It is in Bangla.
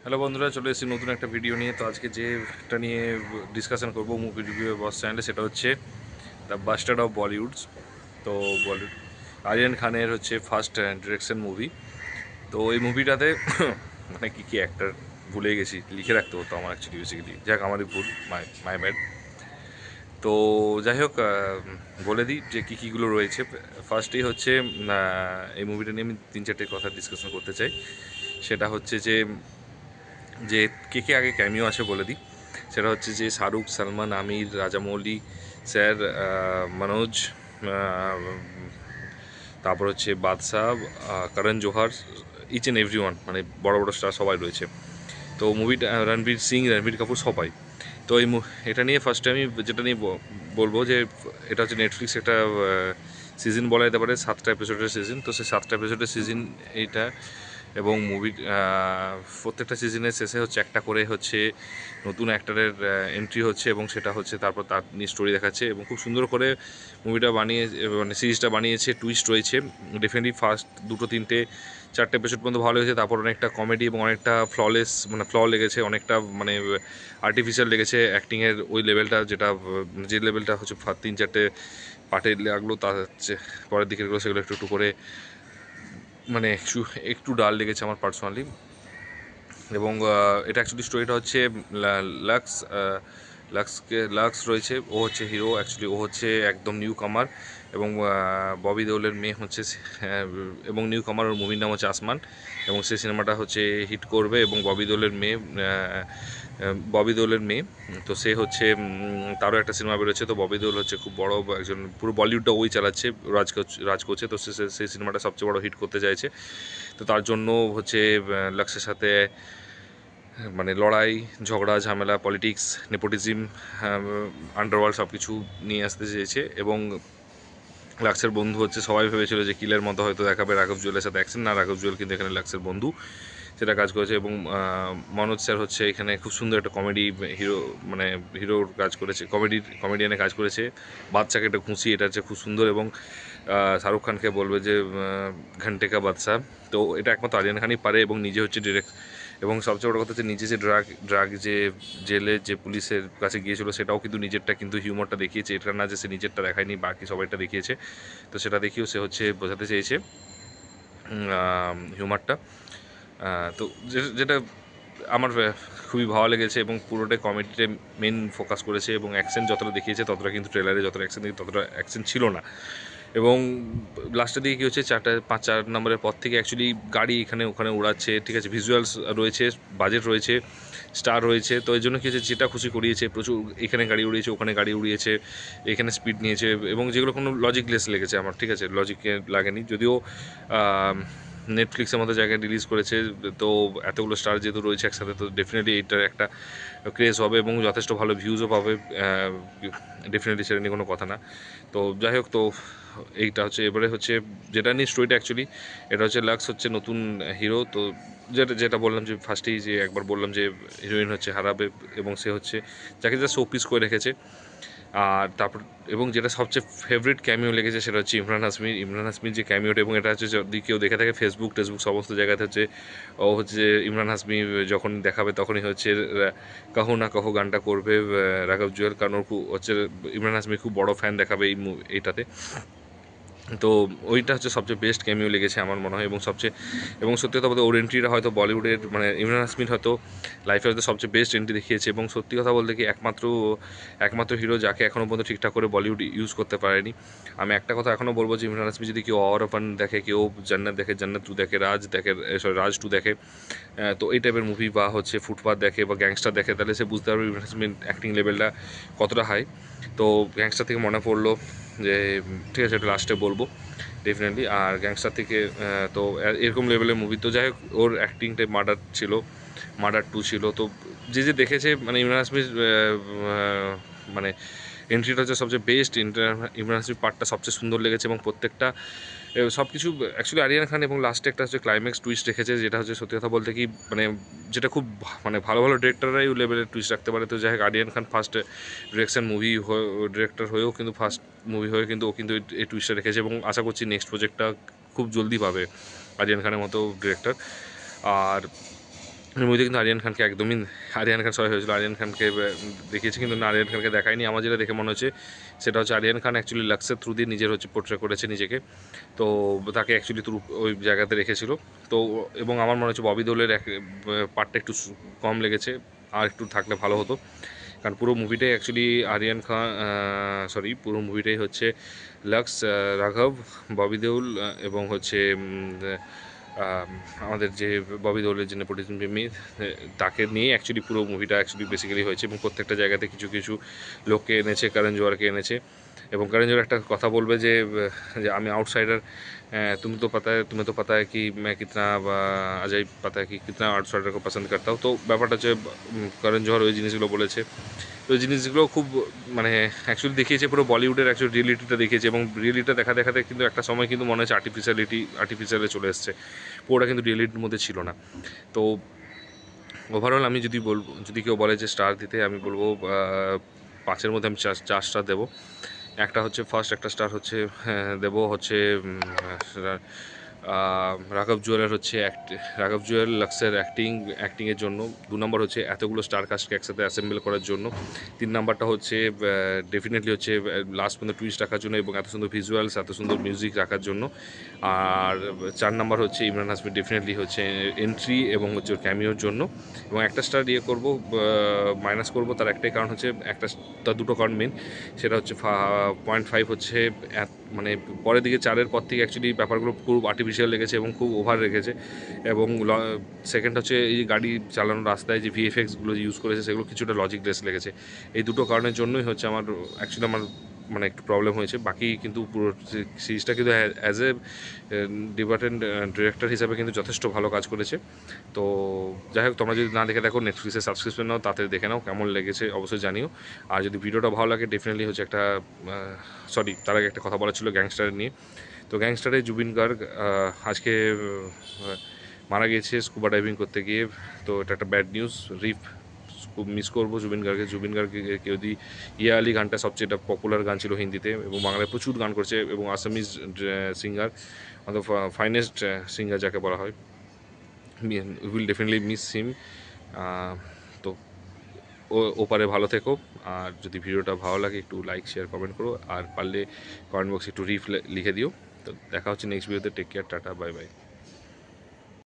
হ্যালো বন্ধুরা, চলে এসেছি নতুন একটা ভিডিও নিয়ে। তো আজকে যেটা নিয়ে ডিসকাশন করবো মুভি রিভিউ বস চ্যানেলে, সেটা হচ্ছে দ্য বাস্টার্ড অফ বলিউডস। তো বলিউড আরিয়ান খানের হচ্ছে ফার্স্ট ডিরেকশন মুভি। তো এই মুভিটাতে মানে কী কী অ্যাক্টার ভুলে গেছি, লিখে রাখতে হতো আমার অ্যাকচুয়ালি, বেসিক্যালি যাক আমারই ভুল, মাই ব্যাড। তো যাই হোক, বলে দিই যে কী কীগুলো রয়েছে। ফার্স্টেই হচ্ছে এই মুভিটা নিয়ে আমি 3-4টে কথা ডিসকাশন করতে চাই। সেটা হচ্ছে যে যে কে কে আগে ক্যামিও আছে বলে দিই। সেটা হচ্ছে যে শাহরুখ, সালমান, আমির, রাজামৌলি স্যার, মনোজ, তারপর হচ্ছে Badshah, Karan Johar, each and every one, মানে বড় বড় স্টার সবাই রয়েছে। তো মুভিটা রণবীর সিং, রণবীর কাপুর সবাই। তো এটা নিয়ে ফার্স্টে আমি যেটা নিয়ে বলবো যে এটা হচ্ছে নেটফ্লিক্স একটা সিজন বলা যেতে পারে, 7টা এপিসোডের সিজন। তো সেই 7টা এপিসোডের সিজন এইটা, এবং মুভির প্রত্যেকটা সিজনের শেষে হচ্ছে একটা করে হচ্ছে নতুন অ্যাক্টরের এন্ট্রি হচ্ছে, এবং সেটা হচ্ছে তারপর তার নিয়ে স্টোরি দেখাচ্ছে, এবং খুব সুন্দর করে মুভিটা বানিয়ে, মানে সিরিজটা বানিয়েছে। টুইস্ট রয়েছে ডেফিনেটলি। ফার্স্ট 2-3-4টে এপিসোড পর্যন্ত ভালো হয়েছে, তারপর অনেকটা কমেডি এবং অনেকটা ফ্ল লেগেছে, অনেকটা মানে আর্টিফিশিয়াল লেগেছে অ্যাক্টিংয়ের ওই লেভেলটা, যে লেভেলটা হচ্ছে 3-4টে পার্টে লাগলো, তার হচ্ছে পরের দিকেরগুলো সেগুলো একটু একটু করে মানে একটু ডাল লেগেছে আমার পার্সোনালি। এবং এটা অ্যাকচুয়ালি স্টোরিটা হচ্ছে লাক্স, লাক্স রয়েছে, ও হচ্ছে হিরো অ্যাকচুয়ালি। ও হচ্ছে একদম নিউ কামার, এবং ববি দেওলের মেয়ে হচ্ছে এবং নিউ কামার। ওর মুভির নাম হচ্ছে আসমান, এবং সেই সিনেমাটা হচ্ছে হিট করবে। এবং ববি দেওলের মেয়ে, তো সে হচ্ছে তারও একটা সিনেমা বেরোচ্ছে। তো ববি দেওল হচ্ছে খুব বড় একজন, পুরো বলিউডটা ওই চালাচ্ছে, রাজ করছে। তো সেই সিনেমাটা সবচেয়ে বড় হিট করতে চাইছে। তো তার জন্য হচ্ছে লাক্সের সাথে মানে লড়াই, ঝগড়া, ঝামেলা, পলিটিক্স, নেপোটিজম, আন্ডারওয়ার্ল্ড সব কিছু নিয়ে আসতে চেয়েছে। এবং লাক্সের বন্ধু হচ্ছে, সবাই ভেবেছিল যে কিলের মতো হয়তো দেখাবে রাঘব জুয়েলের সাথে অ্যাকশন, না, রাঘব জুয়েল কিন্তু এখানে লাক্সের বন্ধু, সেটা কাজ করেছে। এবং মনোজ স্যার হচ্ছে এখানে খুব সুন্দর একটা কমেডি হিরোর কাজ করেছে, কমেডিয়ানের কাজ করেছে। বাদশাকে একটা ঘুষি, এটা হচ্ছে খুব সুন্দর। এবং শাহরুখ খানকে বলবে যে ঘন্টে কা বাদশা। তো এটা একমাত্র আরিয়ান খানই পারে, এবং নিজে হচ্ছে ডিরেক্ট। এবং সবচেয়ে বড় কথা হচ্ছে নিজে যে ড্রাগ যে জেলে যে পুলিশের কাছে গিয়েছিল, সেটাও কিন্তু নিজেরটা কিন্তু হিউমারটা দেখিয়েছে। এটা না যে সে নিজেরটা দেখায়নি, বাকি সবাইটা দেখিয়েছে। তো সেটা দেখিয়েও সে হচ্ছে বোঝাতে চেয়েছে হিউমারটা। তো যেটা আমার খুবই ভালো লেগেছে, এবং পুরোটাই কমেডিতে মেন ফোকাস করেছে। এবং অ্যাকশন যতটা দেখিয়েছে ততটা কিন্তু ট্রেলারে যতটা অ্যাকশন দেখি ততটা অ্যাকশন ছিল না। এবং লাস্টের দিকে কী হচ্ছে, 4 নম্বরের পর থেকে অ্যাকচুয়ালি গাড়ি এখানে ওখানে উড়াচ্ছে, ঠিক আছে, ভিজুয়ালস রয়েছে, বাজেট রয়েছে, স্টার রয়েছে। তো এই জন্য কী হচ্ছে, যেটা খুশি করিয়েছে, প্রচুর এখানে গাড়ি উড়িয়েছে, ওখানে গাড়ি উড়িয়েছে, এখানে স্পিড নিয়েছে, এবং যেগুলো কোনো লজিকলেস লেগেছে আমার, ঠিক আছে, লজিকে লাগেনি। যদিও নেটফ্লিক্সের মতো জায়গায় রিলিজ করেছে, তো এতগুলো স্টার যেহেতু রয়েছে একসাথে, তো ডেফিনেটলি এইটার একটা ক্রেজ হবে, এবং যথেষ্ট ভালো ভিউজও পাবে ডেফিনেটলি, সেটা নিয়ে কোনো কথা না। তো যাই হোক, তো এইটা হচ্ছে এবারে হচ্ছে যেটা নিয়ে স্টোরিটা অ্যাকচুয়ালি, এটা হচ্ছে লাক্স হচ্ছে নতুন হিরো। তো যেটা বললাম যে ফার্স্টেই, যে একবার বললাম যে হিরোইন হচ্ছে হারাবে, এবং সে হচ্ছে যাকে যা শোপিস করে রেখেছে। আর তারপর, এবং যেটা সবচেয়ে ফেভারিট ক্যামিও লেগেছে সেটা হচ্ছে ইমরান হাসমির যে ক্যামিওটা। এবং এটা হচ্ছে যদি কেউ দেখে থাকে ফেসবুক টেসবুক সমস্ত জায়গাতে হচ্ছে, ও হচ্ছে ইমরান হাসমি যখন দেখাবে তখনই হচ্ছে কাহো না কাহো গানটা করবে রাঘব জুয়েল, কারণ ওর খুব হচ্ছে ইমরান হাসমি খুব বড় ফ্যান দেখাবে এইটাতে। তো ওইটা হচ্ছে সবচেয়ে বেস্ট ক্যামিও লেগেছে আমার মনে হয়। এবং সত্যি কথা বলতে ওর এন্ট্রিটা হয়তো বলিউডের, মানে ইমরান হাসমির হয়তো লাইফে হয়তো সবচেয়ে বেস্ট এন্ট্রি দেখিয়েছে। এবং সত্যি কথা বলতে কি, একমাত্র হিরো যাকে এখনও পর্যন্ত ঠিকঠাক করে বলিউড ইউজ করতে পারেনি। আমি একটা কথা এখনও বলবো যে ইমরান হাসমি যদি কেউ অর অফান দেখে, কেউ জান্নাত দেখে, জান্নাত 2 দেখে, রাজ 2 দেখে, তো এই টাইপের মুভি, বা হচ্ছে ফুটপাথ দেখে, বা গ্যাংস্টার দেখে, তাহলে সে বুঝতে পারবে ইমরান হাসমির অ্যাক্টিং লেভেলটা কতটা হাই। তো গ্যাংস্টার থেকে মনে পড়লো যে, ঠিক আছে, এটা লাস্টে বলবো ডেফিনেটলি। আর গ্যাংস্টার থেকে তো এরকম লেভেলের মুভি, তো যাই হোক, ওর অ্যাক্টিংটাই মার্ডার 2 ছিল। তো যে দেখেছে, মানে ইমরান হাসমির মানে এন্ট্রিটা হচ্ছে সবচেয়ে বেস্ট। ইমরান হাসমির পার্টটা সবচেয়ে সুন্দর লেগেছে, এবং প্রত্যেকটা সব কিছু অ্যাকচুয়ালি আরিয়ান খান, এবং লাস্টে একটা হচ্ছে ক্লাইম্যাক্স টুইস্ট রেখেছে, যেটা হচ্ছে সত্যি কথা বলতে কি, মানে যেটা খুব মানে ভালো ভালো ডিরেক্টররাই ওই লেভেলের টুইস্ট রাখতে পারে। তো যাই হোক, আরিয়ান খান ফার্স্ট ডিরেকশন মুভি ডিরেক্টর হয়েও কিন্তু, ফার্স্ট মুভি হয়ে কিন্তু ও কিন্তু এই টুইস্টটা রেখেছে, এবং আশা করছি নেক্সট প্রজেক্টটা খুব জলদি পাবে আরিয়ান খানের মতো ডিরেক্টর। আর এর মধ্যে কিন্তু আরিয়ান খানকে একদমই আরিয়ান খান সবাই হয়েছিল আরিয়ান খানকে দেখিয়েছে, কিন্তু না আরিয়ান খানকে দেখায়নি। আমার যেটা দেখে মনে হচ্ছে সেটা হচ্ছে আরিয়ান খান অ্যাকচুয়ালি লাক্সের থ্রু দিয়ে নিজের হচ্ছে পোর্ট্রে করেছে নিজেকে, তো তাকে অ্যাকচুয়ালি থ্রু ওই জায়গাতে রেখেছিল। তো এবং আমার মনে হচ্ছে ববি দেওলের পার্টটা একটু কম লেগেছে, আর একটু থাকলে ভালো হতো। কারণ পুরো মুভিটাই অ্যাকচুয়ালি আরিয়ান খান, পুরো মুভিটাই হচ্ছে লাক্স, রাঘব, ববি দেওল এবং হচ্ছে আমাদের যে ববি দেওলের যে নেপোটিজম মেয়ে, তাকে নিয়ে অ্যাকচুয়ালি পুরো মুভিটা অ্যাকচুয়ালি বেসিক্যালি হয়েছে। এবং প্রত্যেকটা জায়গাতে কিছু কিছু লোককে এনেছে, করণ জোহরকে এনেছে। এবং করণ জোহর একটা কথা বলবে যে আমি আউটসাইডার, तुम्हें तो पता है कि मैं कितना अजय पता है कि कितना आउटसाइडर को पसंद करता हूँ। তো ব্যাপারটা হচ্ছে করণ জোহর ওই জিনিসগুলো বলেছে। তো ওই জিনিসগুলো খুব মানে অ্যাকচুয়ালি দেখিয়েছে পুরো বলিউডের অ্যাকচুয়ালি রিয়েলিটিটা দেখিয়েছে। এবং রিয়েলিটিটা দেখাতে কিন্তু একটা সময় কিন্তু মনে হচ্ছে আর্টিফিশিয়ালে চলে এসছে, পুরোটা কিন্তু রিয়েলিটির মধ্যে ছিল না। তো ওভারঅল আমি যদি কেউ বলে যে স্টার দিতে, আমি বলবো 5-এর মধ্যে আমি 4 স্টার দেবো। একটা হচ্ছে ফার্স্ট একটা স্টার হচ্ছে দেবো হচ্ছে রাঘব জুয়েলের হচ্ছে রাঘব জুয়েল লাক্সের অ্যাক্টিংয়ের জন্য। 2 নম্বর হচ্ছে এতগুলো স্টার কাস্টকে একসাথে অ্যাসেম্বল করার জন্য। 3 নাম্বারটা হচ্ছে ডেফিনেটলি হচ্ছে লাস্ট পর্যন্ত টুইস্ট রাখার জন্য এবং এত সুন্দর ভিজুয়ালস, এত সুন্দর মিউজিক রাখার জন্য। আর 4 নাম্বার হচ্ছে ইমরান হাসমি ডেফিনেটলি হচ্ছে এন্ট্রি এবং হচ্ছে ওর ক্যামিওর জন্য। এবং একটা স্টার করবো, মাইনাস করবো, তার একটাই কারণ হচ্ছে তার দুটো কারণ মেন। সেটা হচ্ছে 0.5 হচ্ছে মানে পরের দিকে 4-এর পর থেকে অ্যাকচুয়ালি ব্যাপারগুলো খুব আর্টিফিশিয়াল লেগেছে এবং খুব ওভার লেগেছে। এবং সেকেন্ড হচ্ছে এই গাড়ি চালানোর রাস্তায় যে ভিএফএক্সগুলো ইউজ করেছে সেগুলো কিছুটা লজিকলেস লেগেছে। এই দুটো কারণের জন্যই হচ্ছে আমার মানে একটু প্রবলেম হয়েছে। বাকি কিন্তু পুরো সিরিজটা কিন্তু অ্যাজ এ ডিরেক্টর হিসাবে কিন্তু যথেষ্ট ভালো কাজ করেছে। তো যাই হোক, তোমরা যদি না দেখে দেখো নেটফ্লিক্সে সাবস্ক্রিপশন নাও, তাতে দেখে নাও, কেমন লেগেছে অবশ্যই জানিও। আর যদি ভিডিওটা ভালো লাগে ডেফিনেটলি হচ্ছে একটা তার আগে একটা কথা বলা ছিল গ্যাংস্টারের নিয়ে। তো গ্যাংস্টারে জুবিন গার্গ আজকে মারা গিয়েছে স্কুবা ডাইভিং করতে গিয়ে। তো এটা একটা ব্যাড নিউজ। খুব মিস করবো জুবিন গার্গকে যদি ইয়া আলি গানটা সবচেয়ে একটা পপুলার গান ছিল হিন্দিতে, এবং বাংলায় প্রচুর গান করছে, এবং আসামিজ সিঙ্গার, অর্থাৎ ফাইনেস্ট সিঙ্গার যাকে বলা হয়। উইল ডেফিনেটলি মিস হিম। তো ওপারে ভালো থেকো। আর যদি ভিডিওটা ভালো লাগে একটু লাইক, শেয়ার, কমেন্ট করো। আর পারলে কমেন্ট বক্সে একটু লিখে দিও। তো দেখা হচ্ছে নেক্সট ভিডিওতে। Take care, tata, bye by.